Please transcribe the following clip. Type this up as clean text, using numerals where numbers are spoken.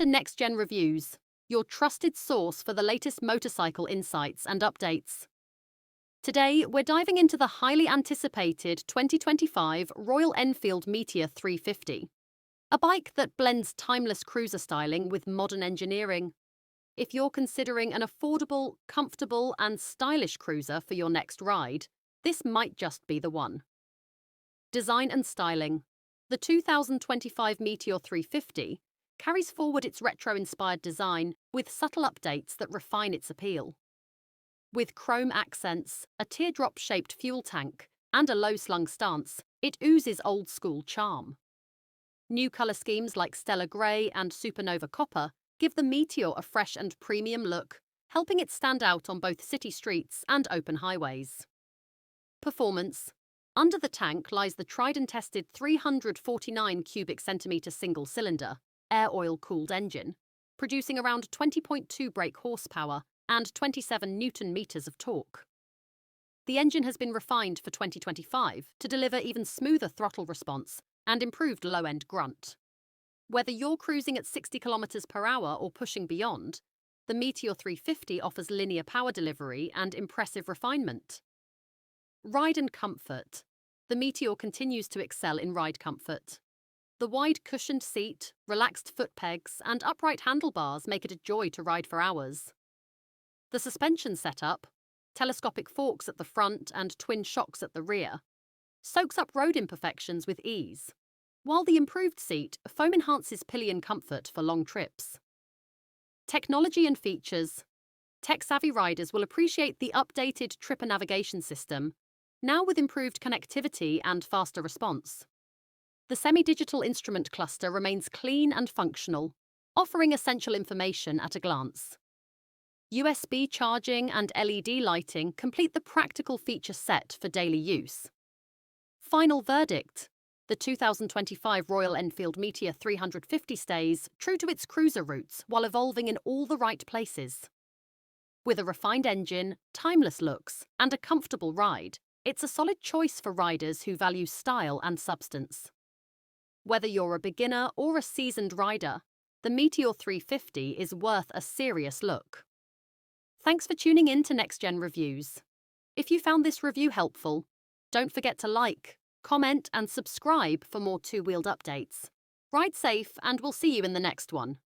to Next Gen Reviews, your trusted source for the latest motorcycle insights and updates. Today, we're diving into the highly anticipated 2025 Royal Enfield Meteor 350, a bike that blends timeless cruiser styling with modern engineering. If you're considering an affordable, comfortable, and stylish cruiser for your next ride, this might just be the one. Design and styling. The 2025 Meteor 350 carries forward its retro-inspired design with subtle updates that refine its appeal. With chrome accents, a teardrop-shaped fuel tank, and a low-slung stance, it oozes old-school charm. New colour schemes like Stellar Grey and Supernova Copper give the Meteor a fresh and premium look, helping it stand out on both city streets and open highways. Performance. Under the tank lies the tried-and-tested 349 cubic centimetre single-cylinder, air-oil-cooled engine, producing around 20.2 brake horsepower and 27 newton-meters of torque. The engine has been refined for 2025 to deliver even smoother throttle response and improved low-end grunt. Whether you're cruising at 60 km per hour or pushing beyond, the Meteor 350 offers linear power delivery and impressive refinement. Ride and comfort. The Meteor continues to excel in ride comfort. The wide cushioned seat, relaxed foot pegs, and upright handlebars make it a joy to ride for hours. The suspension setup, telescopic forks at the front and twin shocks at the rear, soaks up road imperfections with ease, while the improved seat foam enhances pillion comfort for long trips. Technology and features. Tech-savvy riders will appreciate the updated tripper navigation system, now with improved connectivity and faster response. The semi-digital instrument cluster remains clean and functional, offering essential information at a glance. USB charging and LED lighting complete the practical feature set for daily use. Final verdict. The 2025 Royal Enfield Meteor 350 stays true to its cruiser roots while evolving in all the right places. With a refined engine, timeless looks, and a comfortable ride, it's a solid choice for riders who value style and substance. Whether you're a beginner or a seasoned rider, the Meteor 350 is worth a serious look. Thanks for tuning in to Next Gen Reviews. If you found this review helpful, don't forget to like, comment, and subscribe for more two-wheeled updates. Ride safe, and we'll see you in the next one.